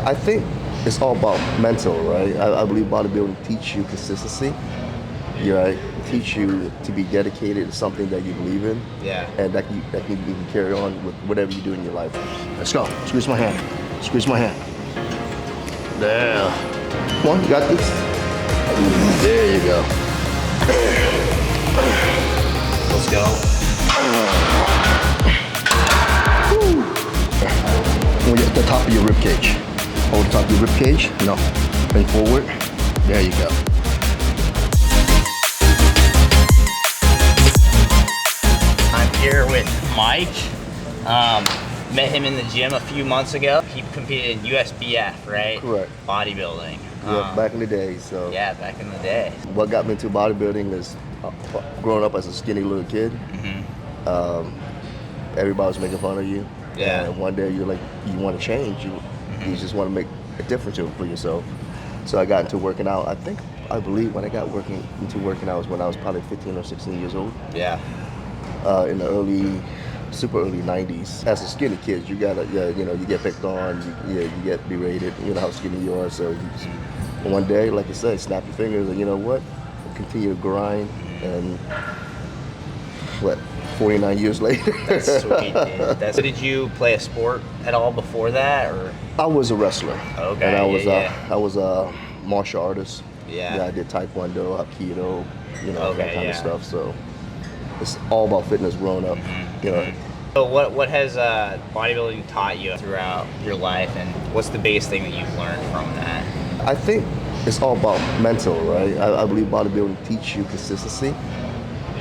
I think it's all about mental, right? I believe bodybuilding teach you consistency. You right, teach you to be dedicated to something that you believe in, Yeah. and you can carry on with whatever you do in your life. Let's go. Squeeze my hand. Squeeze my hand. There. Come on, you got this. There you go. Let's go. When you're at the top of your rib cage. Hold the top of your rib cage. No. Bring forward. There you go. I'm here with Mike. Met him in the gym a few months ago. He competed in USBF, right? Correct. Bodybuilding. Yeah, back in the day. So Yeah, back in the day. what got me into bodybuilding is growing up as a skinny little kid. Everybody was making fun of you. Yeah. And one day you're like, you want to change. You just want to make a difference for yourself. So I got into working out. I believe when I got into working out was when I was probably 15 or 16 years old. Yeah. In the super early 90s. As a skinny kid, you gotta, you get picked on, you get berated, you know how skinny you are. So one day, like I said, snap your fingers and you know what? Continue to grind and 49 years later. That's sweet, dude. So did you play a sport at all before that, or? I was a wrestler. Okay. And Yeah. I was a martial artist. Yeah. I did Taekwondo, Aikido, that Okay, kind yeah. of stuff. So it's all about fitness growing up. So what has bodybuilding taught you throughout your life, and what's the biggest thing that you've learned from that? I think it's all about mental, right? I believe bodybuilding teach you consistency.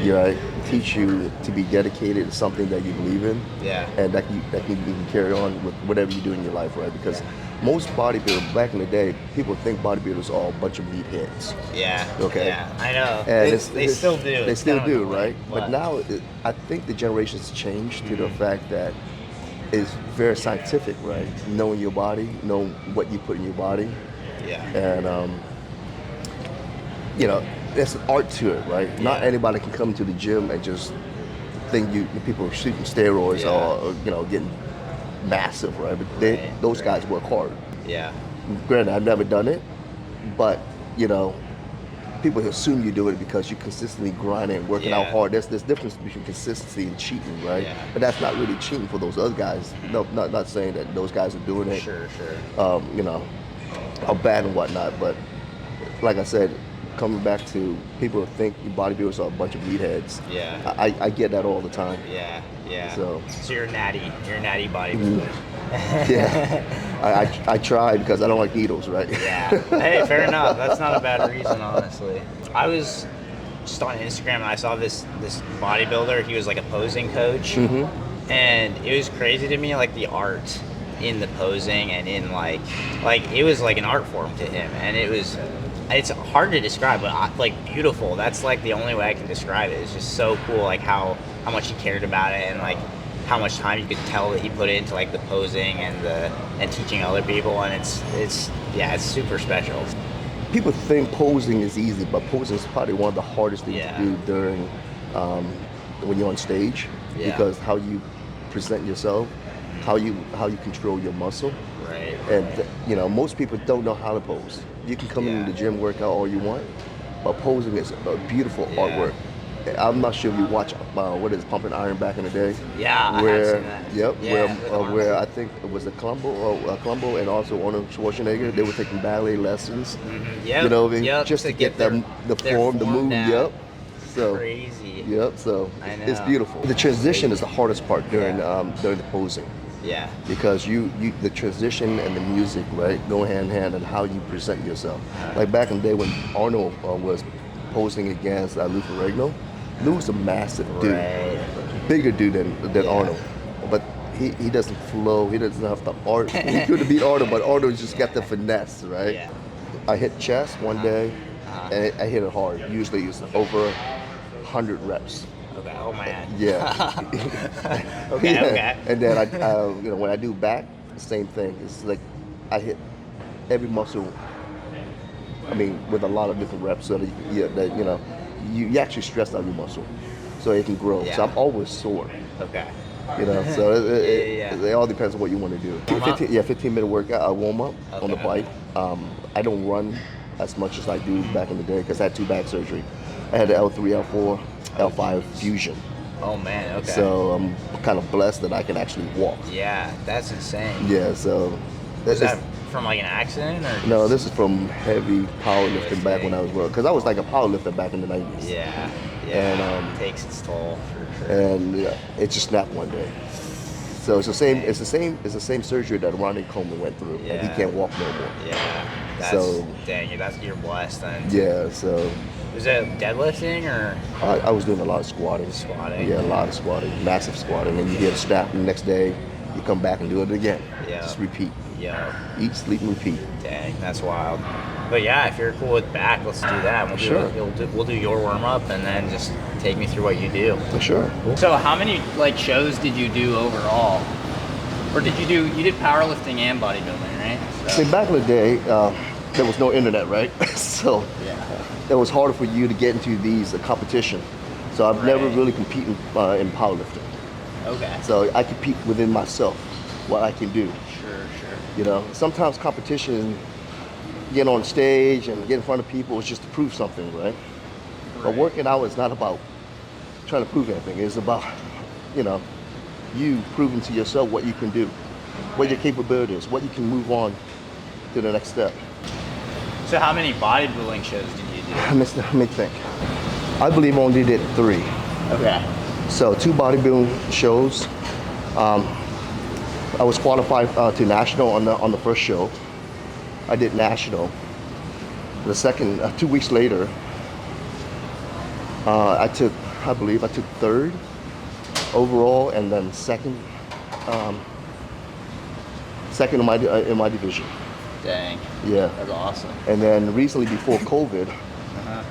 Right? Teach you to be dedicated to something that you believe in. Yeah. And that you can carry on with whatever you do in your life, right? Because most bodybuilders back in the day, people think bodybuilders are a bunch of meatheads. Yeah. Okay. Yeah, I know. And They still do. They It's still kind of do, annoying, right? But now, I think the generation's changed to the fact that it's very scientific, right? Knowing your body, knowing what you put in your body, Yeah. and there's an art to it, right? Not Yeah. anybody can come to the gym and just think people are shooting steroids or getting massive, right? But those guys work hard. Yeah. Granted, I've never done it, but people assume you do it because you're consistently grinding and working out Yeah. hard. There's this difference between consistency and cheating, right? Yeah. But that's not really cheating for those other guys. No, not saying that those guys are doing it. Sure. Are bad and whatnot. But like I said, coming back to people who think bodybuilders are a bunch of meatheads. Yeah. I get that all the time. Yeah. So you're a natty bodybuilder. yeah, I try because I don't like needles, right? Yeah. Hey, fair enough. That's not a bad reason, honestly. I was just on Instagram and I saw this bodybuilder. He was like a posing coach, and it was crazy to me, like the art in the posing and in like it was like an art form to him, and it's hard to describe, but like beautiful. That's like the only way I can describe it. It's just so cool, like how much he cared about it, and like how much time you could tell that he put into like the posing and teaching other people, and it's super special. People think posing is easy, but posing is probably one of the hardest things to do during when you're on stage, because how you present yourself, how you control your muscle. Right. And most people don't know how to pose. You can come in the gym, work out all you want, but posing is a beautiful artwork. I'm not sure if you watch what is Pumping Iron back in the day. Yeah, I have seen that. Yep. Yeah, where I think it was Columbo and also Arnold Schwarzenegger. They were taking ballet lessons. Yep. You know what I mean? Yep, Just to get their the form, the move. down. Yep. So Crazy. Yep. So I it's know. beautiful. The transition is the hardest part during the posing. Yeah. Because the transition and the music, right, go hand in hand on how you present yourself. Like back in the day when Arnold was posing against Lou Ferrigno, Lou was a massive dude, bigger dude than Arnold, but he doesn't flow. He doesn't have the art. He could have beat Arnold, but Arnold just got the finesse, right? Yeah. I hit chest one day, and I hit it hard. Usually it's over 100 reps. Okay. Oh man. Yeah. Okay. And then I when I do back, the same thing. It's like I hit every muscle. I mean, with a lot of different reps, so that you actually stress out your muscle, so it can grow. Yeah. So I'm always sore. Okay. You know, so Yeah. it all depends on what you want to do. Warm up? 15-minute workout. I warm up on the Okay. bike. I don't run as much as I do back in the day because I had 2 back surgery. I had the L3, L4, L5 geez. fusion. Oh man, okay. So I'm kind of blessed that I can actually walk. Yeah, that's insane. Yeah, so Was that from like an accident or? no, just- this is from heavy powerlifting back when I was working. Because I was like a powerlifter back in the 90s. Yeah, And, it takes its toll for sure. And it just snapped one day. So it's the same. It's the same surgery that Ronnie Coleman went through, and he Yeah. can't walk no more. Yeah, that's So- dang. You're blessed then. Yeah. So Was it deadlifting or? I was doing a lot of squatting. Squatting. Yeah, a lot of squatting, massive squatting, and you get a snap, and the next day you come back and do it again. Yeah. Just repeat. Yeah. Eat, sleep, and repeat. Dang, that's wild. But yeah, if you're cool with back, let's do that. Sure. We'll do your warm up and then just take me through what you do. For sure. So how many like shows did you do overall? Or did you did powerlifting and bodybuilding, right? So, See, back in the day, there was no internet, right? So yeah. it was harder for you to get into these competition. So I've never Right. really competed in powerlifting. Okay. So I compete within myself, what I can do. Sure. You know, sometimes competition, get on stage and get in front of people is just to prove something, right? But Right. working out is not about trying to prove anything. It's about, you know, you proving to yourself what you can do, what your capability is, what you can move on to the next step. So how many bodybuilding shows did you do? Let me think. I believe I only did 3. Okay. So 2 bodybuilding shows. I was qualified to national on the first show. I did national. The second, 2 weeks later, I took 3rd overall, and then second in my division. Dang. Yeah. That's awesome. And then recently, before COVID,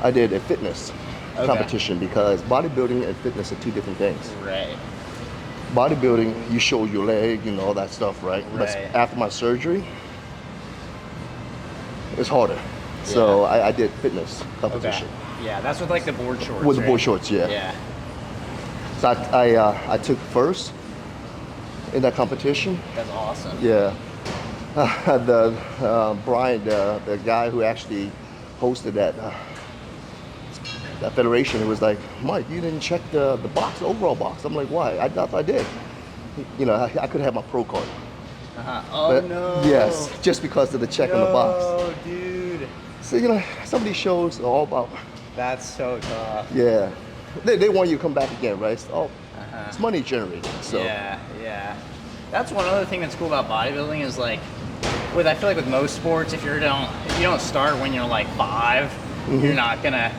I did a fitness Okay. competition because bodybuilding and fitness are 2 different things. Right. Bodybuilding, you show your leg and all that stuff, right? But Right. after my surgery, it's harder. So I did fitness Okay. competition Yeah, that's with like the board shorts. with the right? board shorts, yeah. Yeah. So I took first in that competition. That's awesome. Yeah. Brian, the guy who actually hosted that federation, it was like, Mike, you didn't check the box, the overall box. I'm like, why? I thought I did. You know, I could have my pro card. Oh But no. yes, just because of the check on the box. Oh, dude. So, you know, some of these shows are all about, That's so tough. yeah, they want you to come back again, right? So, it's money generated. So, Yeah. That's one other thing that's cool about bodybuilding is like, I feel like with most sports, if you don't start when you're like 5, you're not gonna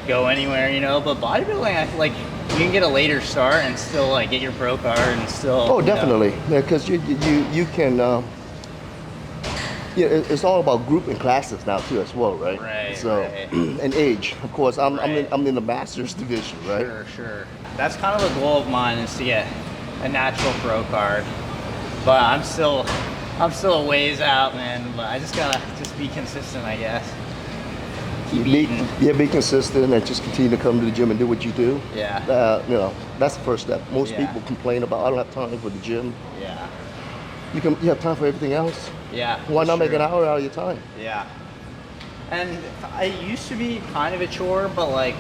go anywhere, you know. But bodybuilding, I feel like you can get a later start and still like get your pro card and still. oh, you know. definitely. Yeah, because you can, yeah, it's all about group and classes now too as well, right? Right, So, right. and age, of course. I'm Right. in the masters division, right? Sure. That's kind of a goal of mine is to get a natural pro card, but I'm still a ways out, man. But I just gotta be consistent, I guess. Keep eating. Be consistent and just continue to come to the gym and do what you do. Yeah. You know, that's the first step. Most Yeah. people complain about, I don't have time for the gym. Yeah. You have time for everything else. Yeah. Why not make sure. an hour out of your time? Yeah. And it used to be kind of a chore, but like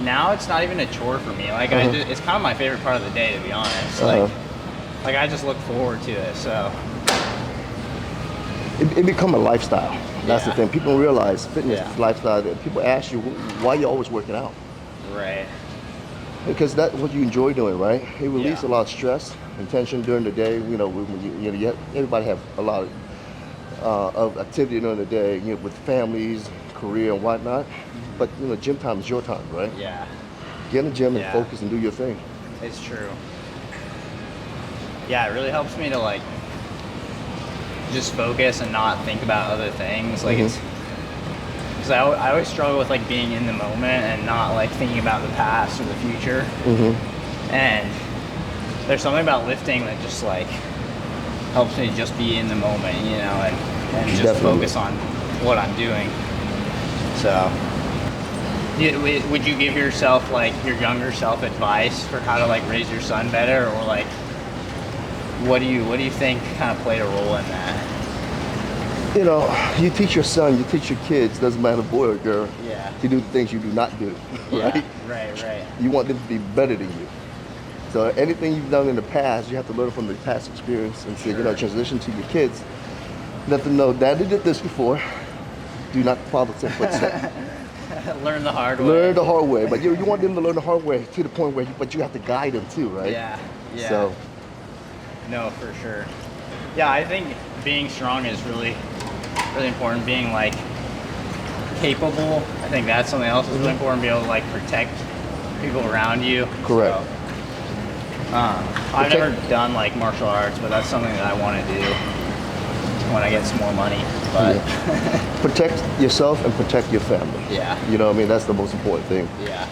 now it's not even a chore for me. Like it's kind of my favorite part of the day, to be honest. Like I just look forward to it. So It become a lifestyle. That's the Yeah. thing. People don't realize fitness Yeah. is a lifestyle. People ask you, why you always working out? right. Because that's what you enjoy doing, right? It releases Yeah. a lot of stress and tension during the day. You know, everybody have a lot of activity during the day, you know, with families, career and whatnot. But you know, gym time is your time, right? Yeah. Get in the gym and Yeah. focus and do your thing. It's true. Yeah, it really helps me to like just focus and not think about other things. Like it's because I always struggle with like being in the moment and not like thinking about the past or the future. And there's something about lifting that just like helps me just be in the moment, you know, and just Definitely. focus on what I'm doing. So Would you give yourself, like, your younger self advice for how to, like, raise your son better, or like, what do you think kind of played a role in that? You know, you teach your son, you teach your kids, doesn't matter boy or girl, Yeah. to do the things you do not do, right? Yeah, right. You want them to be better than you. So anything you've done in the past, you have to learn from the past experience and say, you know, transition to your kids. Let them know, Daddy did this before. Do not follow the same footsteps. Learn the hard way. Learn the hard way, but you want them to learn the hard way to the point where, but you have to guide them too, right? Yeah. So, no, for sure. Yeah, I think being strong is really important. Being, like, capable, I think that's something else that's really important. Be able to, like, protect people around you. Correct. So, I've never done, like, martial arts, but that's something that I want to do when I get some more money. But protect yourself and protect your family. Yeah. You know what I mean? That's the most important thing. Yeah.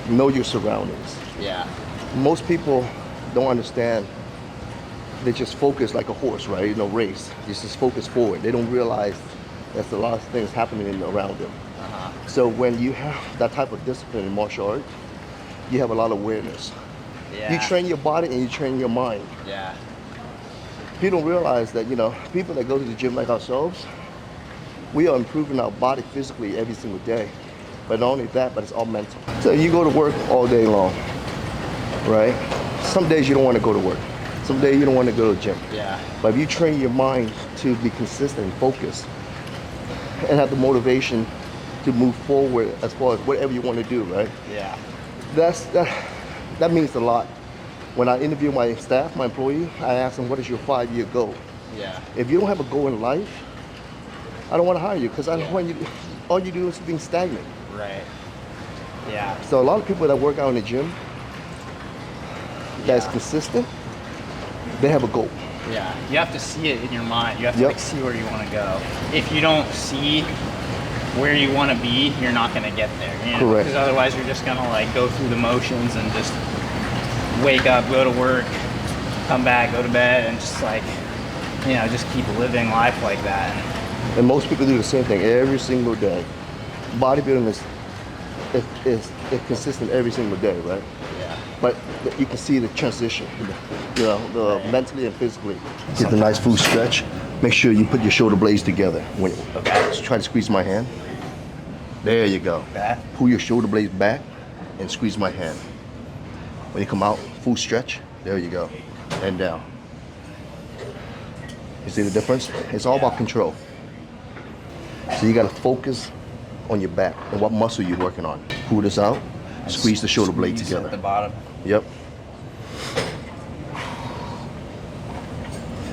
Know your surroundings. Yeah. Most people don't understand. They just focus like a horse, right? You know, race. You just focus forward. They don't realize there's a lot of things happening around them. So when you have that type of discipline in martial arts, you have a lot of awareness. Yeah. You train your body and you train your mind. Yeah. People don't realize that, you know, people that go to the gym like ourselves, we are improving our body physically every single day. But not only that, but it's all mental. So you go to work all day long, right? Some days you don't want to go to work. Some days you don't want to go to the gym. Yeah. But if you train your mind to be consistent and focused and have the motivation to move forward as far as whatever you want to do, right? Yeah. That means a lot. When I interview my staff, my employee, I ask them, what is your 5-year goal? Yeah. If you don't have a goal in life, I don't want to hire you because I don't want you. All you do is being stagnant. Right. Yeah. So a lot of people that work out in the gym, that's consistent, they have a goal. Yeah. You have to see it in your mind. You have to like see where you want to go. If you don't see where you want to be, you're not going to get there. You know? Correct. Because otherwise you're just going to like go through the motions and just wake up, go to work, come back, go to bed, and just like, you know, just keep living life like that. And most people do the same thing every single day. Bodybuilding is consistent every single day, right? Yeah. But you can see the transition, you know, mentally and physically. Get the nice full stretch. Make sure you put your shoulder blades together. Try to squeeze my hand. There you go. Pull your shoulder blades back and squeeze my hand. When you come out, full stretch. There you go. And down. You see the difference? It's all about control. So you got to focus on your back and what muscle you're working on. Pull this out, squeeze the shoulder blade together. At the bottom. Yep.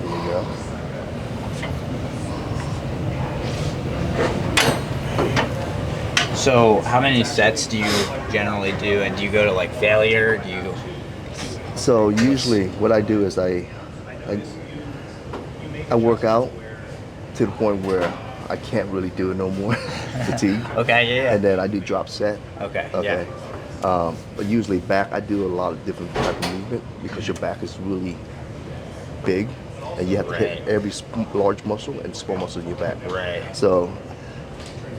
There you go. So how many sets do you generally do, and do you go to like failure? Do you? So usually what I do is I work out to the point where I can't really do it no more. Fatigue. Okay, yeah. And then I do drop set. Okay. Okay. Yeah. But usually back, I do a lot of different type of movement because your back is really big, and you have to hit every large muscle and small muscle in your back. Right. So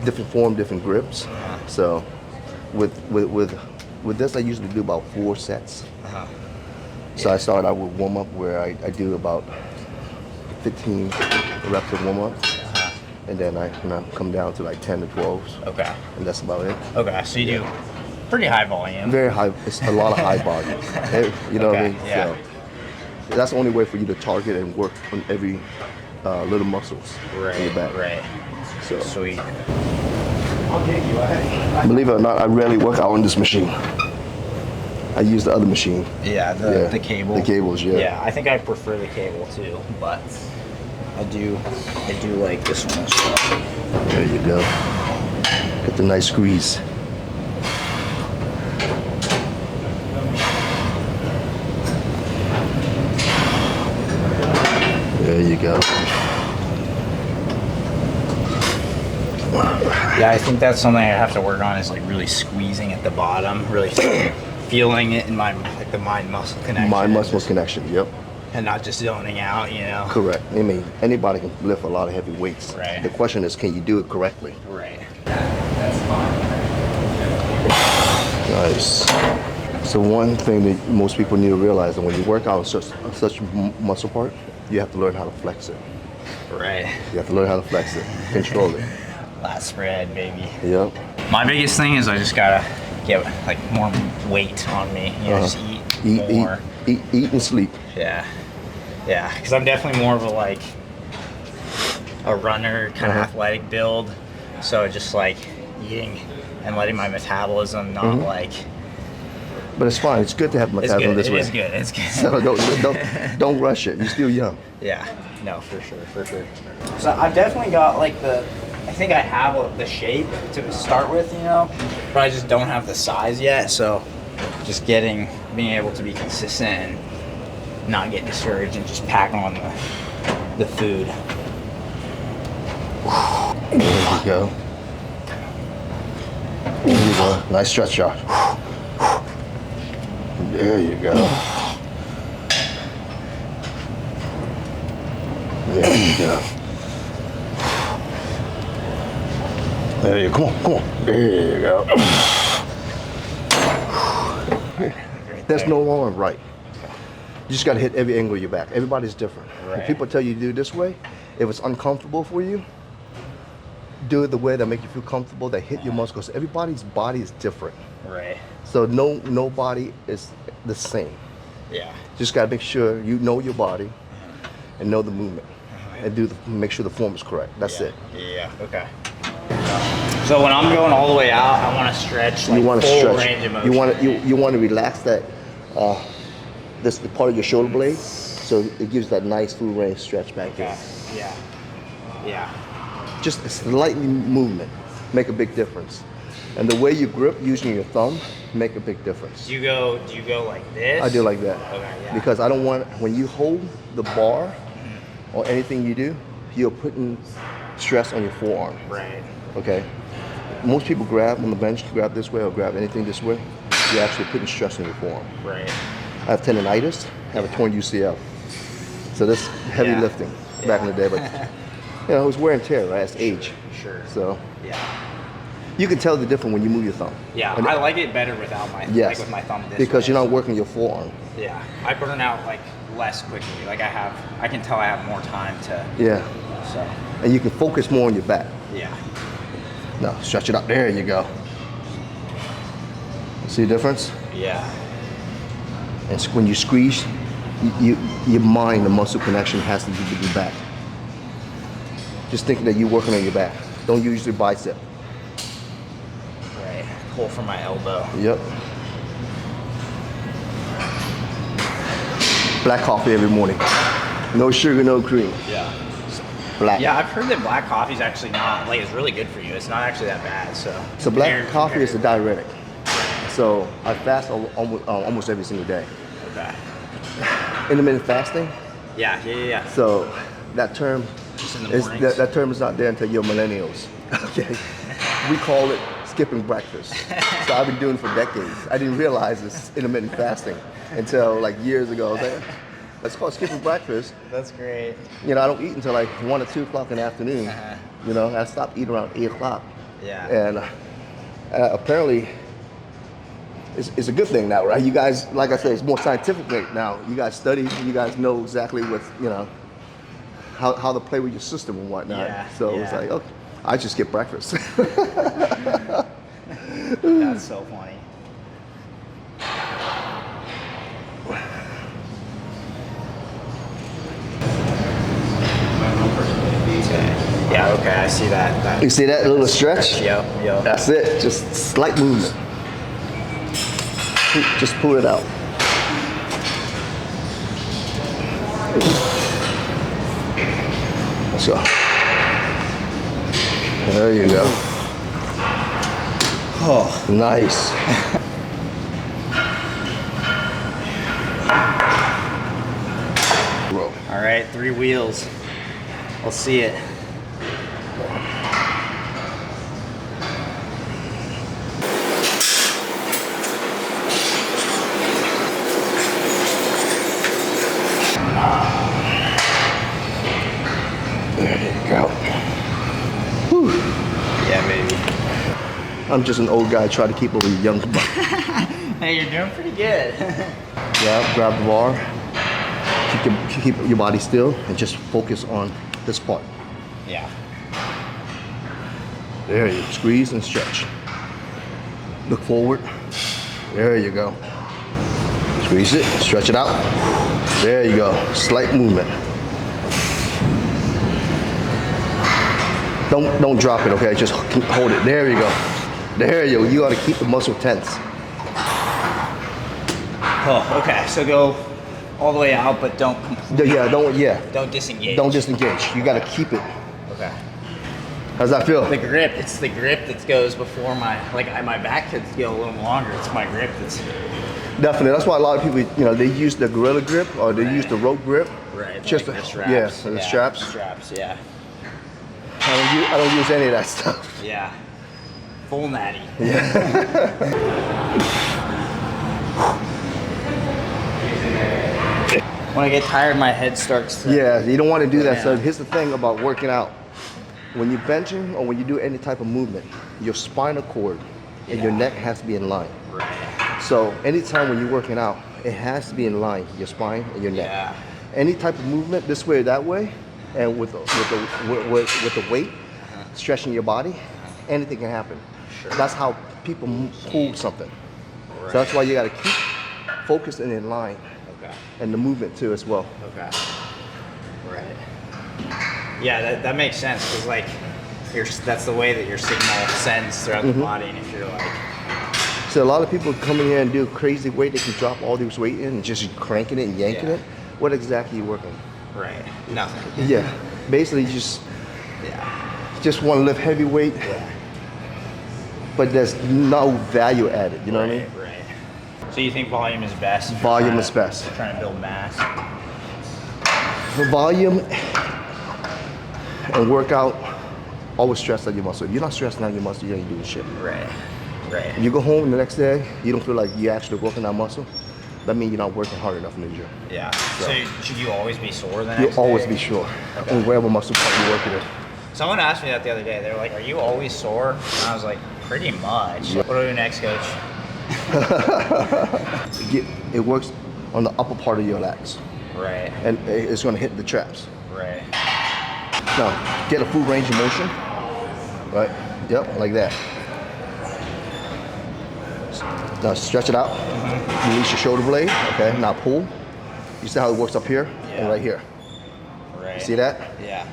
different form, different grips. So with this, I usually do about 4 sets. So I start out with warm up where I do about 15 reps of warm up. And then I come down to like 10 to 12s. Okay. And that's about it. Okay, so you do pretty high volume. Very high. It's a lot of high volume. You know what I mean? Yeah. So that's the only way for you to target and work on every little muscles in your back. Right. So Sweet. believe it or not, I rarely work out on this machine. I use the other machine. Yeah, the cable. The cables, yeah. Yeah, I think I prefer the cable too, but I do like this one as well. There you go. Get the nice squeeze. There you go. Yeah, I think that's something I have to work on, is like really squeezing at the bottom, really feeling it in my the mind-muscle connection. Mind-muscle connection, yep. And not just zoning out, you know. Correct. I mean, anybody can lift a lot of heavy weights. Right. The question is, can you do it correctly? Right. That's fine. Nice. So one thing that most people need to realize that when you work out on such muscle part, you have to learn how to flex it. Right. You have to learn how to flex it, control it. Lat spread, baby. Yep. My biggest thing is I just gotta get like more weight on me. You know, just eat more. Eat and sleep. Yeah. Yeah, because I'm definitely more of a runner, kind of athletic build. So just like eating and letting my metabolism not like. But it's fine. It's good to have metabolism this way. It is good. It's good. So don't rush it. You're still young. Yeah. No, for sure. So I've definitely got like I think I have the shape to start with, you know, but I just don't have the size yet. So just being able to be consistent and not get discouraged and just pack on the food. There you go. There you go. Nice stretch, Josh. There you go. There you go. There you go. Come on. There you go. There's no wrong and right. You just got to hit every angle of your back. Everybody's different. Right. If people tell you to do it this way, if it's uncomfortable for you, do it the way that make you feel comfortable, that hit your muscles. Everybody's body is different. Right. So no body is the same. Yeah. Just gotta make sure you know your body and know the movement and make sure the form is correct. That's it. Yeah. Okay. So when I'm going all the way out, I want to stretch like full range of motion. You want to relax that this the part of your shoulder blade, so it gives that nice full range stretch back here. Yeah. Yeah. Just a slight movement make a big difference. And the way you grip using your thumb make a big difference. Do you go like this? I do like that. Okay, yeah. Because I don't want, when you hold the bar or anything you do, you're putting stress on your forearm. Right. Okay? Most people grab on the bench, grab this way or grab anything this way, you're actually putting stress on your forearm. Right. I have tendonitis, I have a torn UCL. So that's heavy lifting back in the day, but you know, it was wear and tear, right? It's age. Sure. So yeah. You can tell the difference when you move your thumb. Yeah, I like it better without my like with my thumb this because way. You're not working your forearm. Yeah, I burn out like less quickly. Like I can tell I have more time to. Yeah. So. And you can focus more on your back. Yeah. No, stretch it up. There you go. See the difference? Yeah. And when you squeeze, your mind, the muscle connection has to be with your back. Just thinking that you're working on your back. Don't use your bicep. Right. Pull from my elbow. Yep. Black coffee every morning. No sugar, no cream. Yeah. Black. Yeah, I've heard that black coffee is actually not like it's really good for you. It's not actually that bad. So black coffee is a diuretic. So I fast almost every single day. Okay. Intermittent fasting. Yeah. So that term is that term is not there until you're millennials. Okay. We call it skipping breakfast. So I've been doing it for decades. I didn't realize it's intermittent fasting until like years ago. I was like, let's call it skipping breakfast. That's great. You know, I don't eat until like 1 or 2 o'clock in the afternoon. You know, I stopped eating around 8 o'clock. Yeah. And apparently, it's a good thing now, right? You guys, like I said, it's more scientific now. You guys study, you guys know exactly what, you know, how to play with your system and whatnot. Yeah, so it's like, okay, I just skip breakfast. That's so funny. Yeah, okay, I see that. You see that little stretch? Yep. That's it, just slight movement. Just pull it out. Let's go. There you go. Oh, nice. All right, 3 wheels. Let's see it. There you go. Whew. Yeah, baby. I'm just an old guy trying to keep up with a young buck. Hey, you're doing pretty good. Yeah, grab the bar. Keep your body still and just focus on this part. Yeah. There you go. Squeeze and stretch. Look forward. There you go. Squeeze it, stretch it out. There you go. Slight movement. Don't drop it, okay? Just hold it. There you go. There you go. You gotta keep the muscle tense. Oh, okay. So go all the way out, but don't completely. Don't disengage. Don't disengage. You gotta keep it. Okay. How's that feel? The grip. It's the grip that goes before my back could get a little longer. It's my grip that's. Definitely. That's why a lot of people, they use the gorilla grip or they use the rope grip. Right. Just like the straps. Yeah, the straps. Straps. Yeah. I don't use any of that stuff. Yeah. Full natty. When I get tired, my head starts to. Yeah, you don't want to do that. Yeah. So here's the thing about working out. When you're benching or when you do any type of movement, your spinal cord and your neck has to be in line. Right. So anytime when you're working out, it has to be in line, your spine and your neck. Yeah. Any type of movement, this way or that way, and with the weight, stretching your body, anything can happen. Sure. That's how people pull something. Right. So that's why you got to keep focused and in line. Okay. And the movement too as well. Okay. Right. Yeah, that makes sense because like that's the way that your signal sends throughout the body, and if you're like. So a lot of people come in here and do crazy weight. They can drop all this weight in and just cranking it and yanking it. What exactly are you working? Right. Nothing. Yeah. Basically, you just want to lift heavy weight, but there's no value added. You know what I mean? Right. So you think volume is best? Volume is best. Trying to build mass. For volume and workout, always stress out your muscle. If you're not stressing out your muscle, you ain't doing shit. Right. Right. If you go home the next day, you don't feel like you're actually working that muscle, that means you're not working hard enough in the gym. Yeah. So should you always be sore the next You'll always day? be sure. Okay. And wherever muscle part you're working in. Someone asked me that the other day. They were like, "Are you always sore?" And I was like, "Pretty much." What do we do next, coach? It works on the upper part of your legs. Right. And it's going to hit the traps. Right. Now, get a full range of motion. Right? Yep, like that. Now stretch it out. Release your shoulder blade. Okay, now pull. You see how it works up here and right here. Right. You see that? Yeah.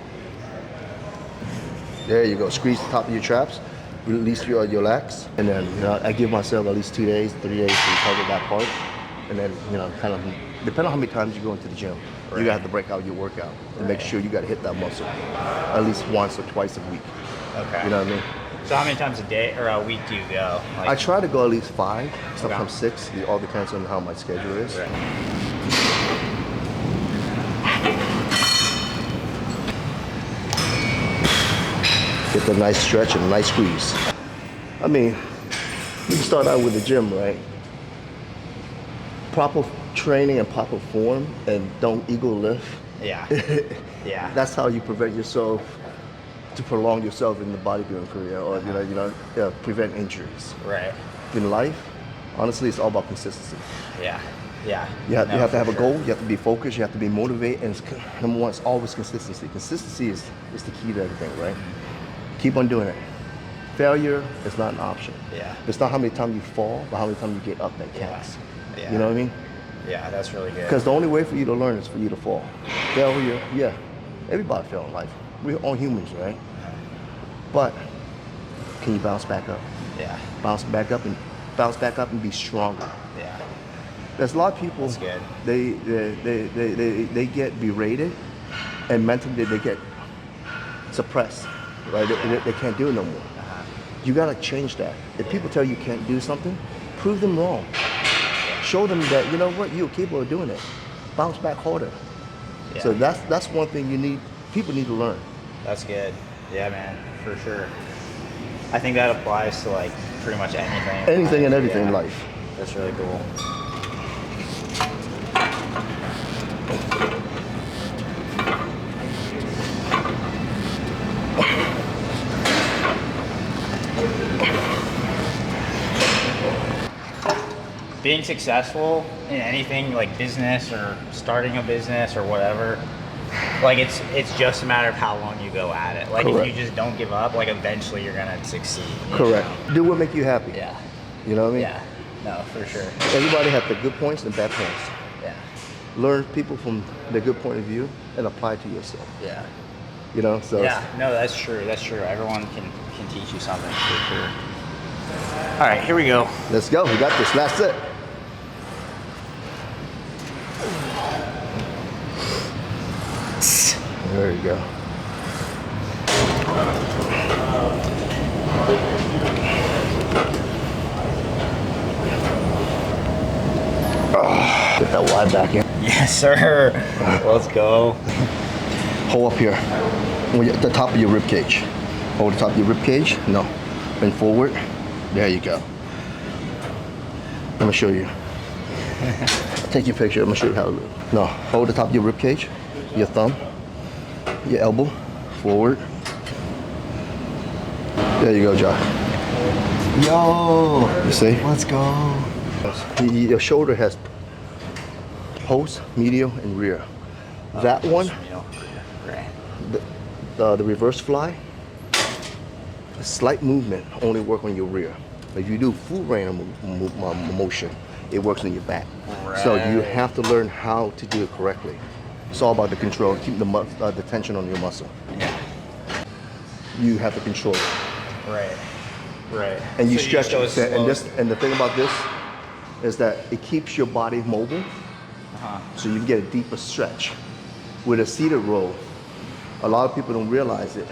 There you go. Squeeze the top of your traps. Release your lats. And then, I give myself at least 2 days, 3 days to recover that part. And then, kind of, depending on how many times you go into the gym, you gotta have to break out your workout and make sure you gotta hit that muscle at least once or twice a week. Okay. You know what I mean? So how many times a day or a week do you go? I try to go at least 5, sometimes 6. It all depends on how my schedule is. Right. Get the nice stretch and a nice squeeze. I mean, you can start out with the gym, right? Proper training and proper form, and don't ego lift. Yeah. Yeah. That's how you prevent yourself to prolong yourself in the bodybuilding career, or prevent injuries. Right. In life, honestly, it's all about consistency. Yeah. Yeah. You have to have a goal. You have to be focused. You have to be motivated. And number one, it's always consistency. Consistency is the key to everything, right? Keep on doing it. Failure is not an option. Yeah. It's not how many times you fall, but how many times you get up that counts. Yeah. You know what I mean? Yeah, that's really good. Because the only way for you to learn is for you to fall. Failure, everybody fails in life. We're all humans, right? But can you bounce back up? Yeah. Bounce back up and be stronger. Yeah. There's a lot of people. That's good. They get berated, and mentally they get suppressed. Right? They can't do it no more. You gotta change that. If people tell you can't do something, prove them wrong. Show them that you're capable of doing it. Bounce back harder. Yeah. So that's one thing people need to learn. That's good. Yeah, man, for sure. I think that applies to like pretty much anything. Anything and everything in life. That's really cool. being successful in anything like business or starting a business or whatever, like it's just a matter of how long you go at it. Like Correct. if you just don't give up, like eventually you're gonna succeed. Correct. Know? Do what make you happy. Yeah. You know what I mean? Yeah. No, for sure. Everybody has the good points and bad points. Yeah. Learn people from the good point of view and apply it to yourself. Yeah. You know, so Yeah. No, that's true. That's true. Everyone can teach you something for sure. All right, here we go. let's go. We got this. That's it. There you go. Get that Y back in. Yes, sir. Let's go. Hold up here. When you're at the top of your rib cage. Hold the top of your rib cage. No. Bend forward. There you go. Let me show you. I'll take your picture. I'm gonna show you how to do it. No. Hold the top of your rib cage. Your thumb. Your elbow. Forward. There you go, Josh. Yo. You see? Let's go. Your shoulder has post, medial, and rear. That one, Right. the reverse fly, a slight movement only work on your rear. If you do full range of motion, it works on your back. So you have to learn how to do it correctly. It's all about the control, keep the tension on your muscle. Yeah. You have to control it. Right. Right. And you So stretch go it. slow. And the thing about this is that it keeps your body mobile, so you can get a deeper stretch. With a seated row, a lot of people don't realize it,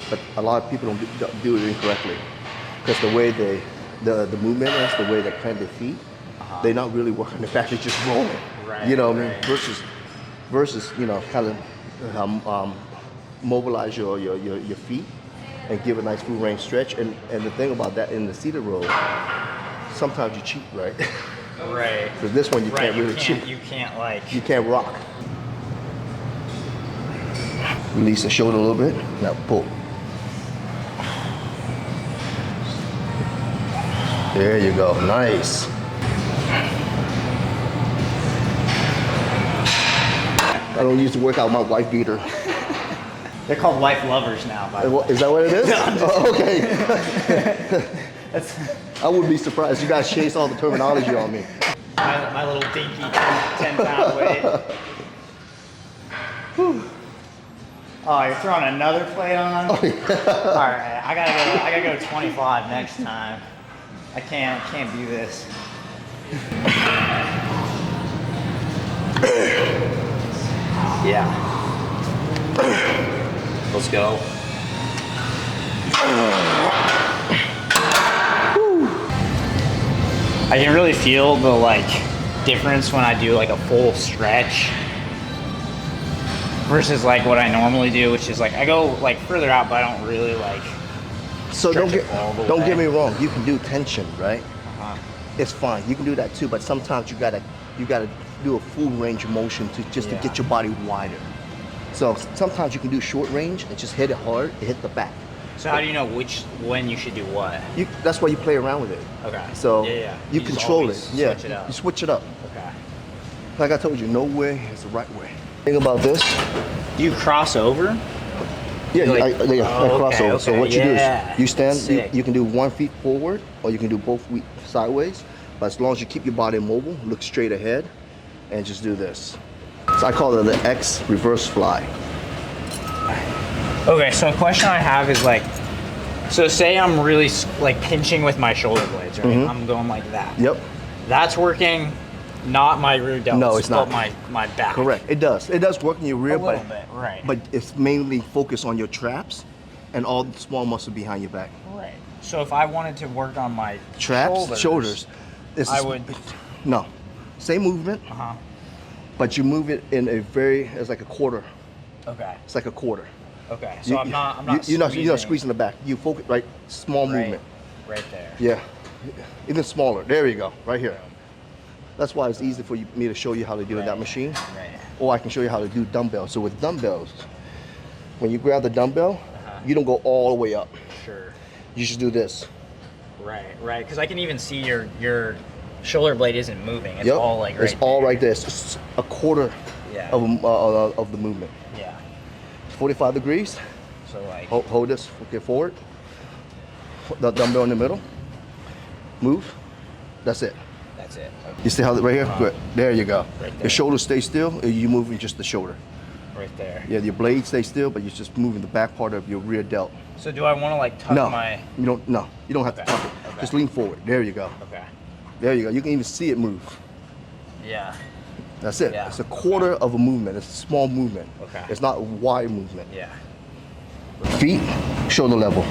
but a lot of people don't do it incorrectly. Because the way the movement is, the way they plant their feet, they're not really working the back, they're just rolling. Right, You know what I mean? right. Versus, you know, kind of mobilize your feet and give a nice full range stretch. And the thing about that in the seated row, sometimes you cheat, right? Right. Because this one you Right. can't really cheat. You can't like. You can't rock. Release the shoulder a little bit. Now pull. There you go. Nice. I don't use to work out my wife beater. They're called wife lovers now. By the way. Is that what it is? No, I'm just Oh, okay. I wouldn't be surprised. You guys chase all the terminology on me. My little dinky 10-pound weight. Oh, you're throwing another plate on? All right, I gotta go 25 next time. I can't do this. Yeah. Let's go. I can really feel the like difference when I do like a full stretch versus like what I normally do, which is like I go like further out, but I don't really like. So Stretch it all the don't way. get me wrong. You can do tension, right? Uh-huh. It's fine. You can do that too. But sometimes you gotta do a full range of motion to Yeah. get your body wider. So sometimes you can do short range and just hit it hard and hit the back. So how do you know when you should do what? That's why you play around with it. Okay. So yeah. you just control always it. Yeah. Switch it up. You switch it up. Okay. Like I told you, no way is the right way. Think about this. Do you cross over? Yeah, Like- I crossover. okay, So what you yeah. do is you stand. Sick. You can do 1 foot forward, or you can do both feet sideways. But as long as you keep your body mobile, look straight ahead, and just do this. So I call it the X reverse fly. Okay, so a question I have is like, so say I'm really like pinching with my shoulder blades, right? Mhm. I'm going like that. Yep. That's working, not my rear delts. No, it's not. But my back. Correct. It does. It does work in your rear, A little bit, right. But it's mainly focused on your traps and all the small muscle behind your back. Right. So if I wanted to work on my Traps, shoulders. I would. No, same movement, Uh-huh. but you move it in it's like a quarter. Okay. It's like a quarter. Okay. So I'm not. You're not squeezing the back. You focus right, small right, movement. Right there. Yeah, even smaller. There you go, right here. That's why it's easy for me to show you how to do that machine, Right. or I can show you how to do dumbbells. So with dumbbells, when you grab the dumbbell, you don't go all the way up. Sure. You just do this. Right. Right. Because I can even see your shoulder blade isn't moving. It's Yep. all like right It's all there. right there. It's just a quarter Yeah. of the movement. Yeah. 45 degrees. So like. Hold this. Okay, forward. The dumbbell in the middle. Move. That's it. That's it. Okay. You see how right here? Good. There you go. Right there. Your shoulder stays still. Or you moving just the shoulder. Right there. Yeah, your blade stays still, but you're just moving the back part of your rear delt. So do I want to like tuck No, my? you don't. No, you don't have to Okay. tuck it. Okay. Just lean forward. There you go. Okay. There you go. You can even see it move. Yeah. That's it. Yeah. It's a quarter of a movement. It's a small movement. Okay. It's not a wide movement. Yeah. Feet, shoulder level.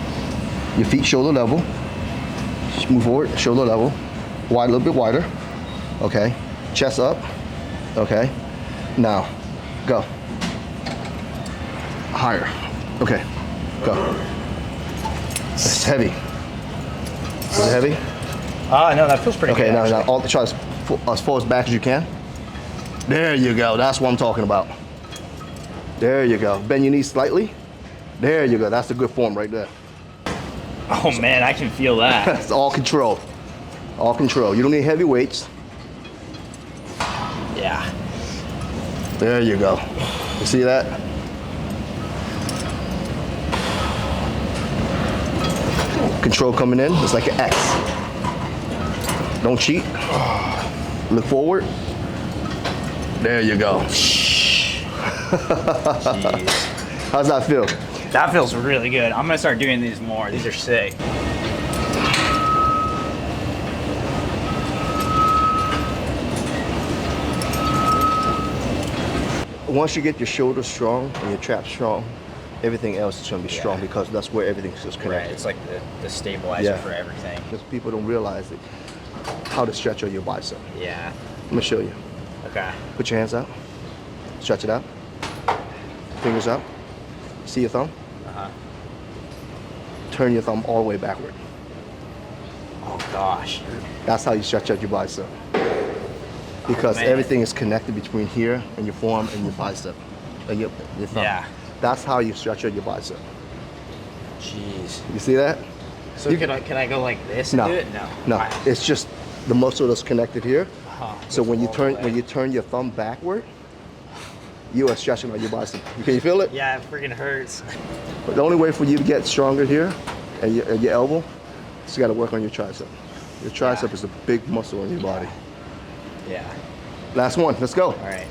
Your feet shoulder level. Move forward, shoulder level. Wide, a little bit wider. Okay. Chest up. Okay. Now, go. Higher. Okay. Go. It's heavy. Is it heavy? No, that feels pretty Okay, good. now actually. try as far as back as you can. There you go. That's what I'm talking about. There you go. Bend your knees slightly. There you go. That's a good form right there. Oh man, I can feel that. It's all control. All control. You don't need heavy weights. Yeah. There you go. You see that? Control coming in. It's like an X. Don't cheat. Look forward. There you go. Jeez. How's that feel? That feels really good. I'm gonna start doing these more. These are sick. Once you get your shoulders strong and your traps strong, everything else is going to be strong because that's where everything is connected. Right. It's like the stabilizer for everything. Because people don't realize it, how to stretch out your bicep. Yeah. I'm going to show you. Okay. Put your hands out. Stretch it out. Fingers out. See your thumb? Uh-huh. Turn your thumb all the way backward. Oh gosh. That's how you stretch out your bicep. Because man. everything is connected between here and your forearm and your bicep. And your thumb. Yeah. That's how you stretch out your bicep. Jeez. You see that? So can I go like this and No. do it? No. No. Alright. It's just the muscle that's connected here. Uh-huh. So when you Goes all the way. turn your thumb backward, you are stretching out your bicep. Can you feel it? Yeah, it freaking hurts. But the only way for you to get stronger here and your elbow is you got to work on your tricep. Your tricep is a big muscle in your body. Yeah. Last one. Let's go. All right.